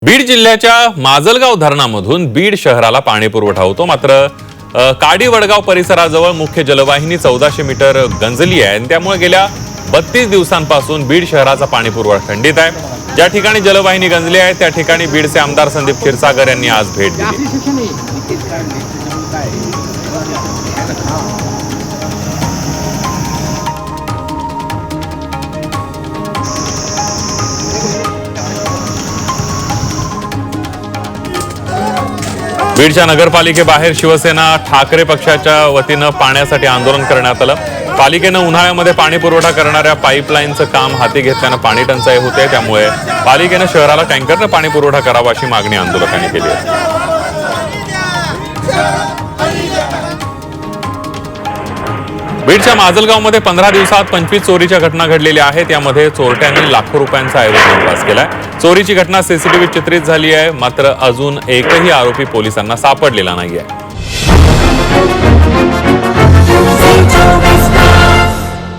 बीड जिल्ह्याच्या माजलगाव धरणामधून बीड शहराला पाणी पुरवठा होतो। मात्र काडी वडगाव परिसराजवळ मुख्य जलवाहिनी 1400 मीटर गंजली आहे। त्यामुळे गेल्या 32 दिवसांपासून बीड शहराचा पाणी पुरवठा खंडित आहे। ज्या ठिकाणी जलवाहिनी गंजली आहे त्या ठिकाणी बीडचे आमदार संदीप क्षीरसागर यांनी आज भेट दिली। बीडच्या नगरपालिकेबाहेर शिवसेना ठाकरे पक्षाच्या वतीनं पाण्यासाठी आंदोलन करण्यात आलं। पालिकेनं उन्हाळ्यामध्ये पाणी पुरवठा करणाऱ्या पाईपलाईनचं काम हाती घेतल्यानं पाणी टंचाई होते। त्यामुळे पालिकेनं शहराला टँकरनं पाणी पुरवठा करावा अशी मागणी आंदोलकांनी केली आहे। बीडच्या माजलगावमध्ये 15 दिवसात 25 चोरीच्या घटना घडलेल्या आहेत। यामध्ये चोरट्यांनी लाखो रुपयांचा ऐवज नमूद केलाय। चोरीची घटना सीसीटीव्ही चित्रित झाली आहे। मात्र अजून एकही आरोपी पोलिसांना सापडलेला नाहीये।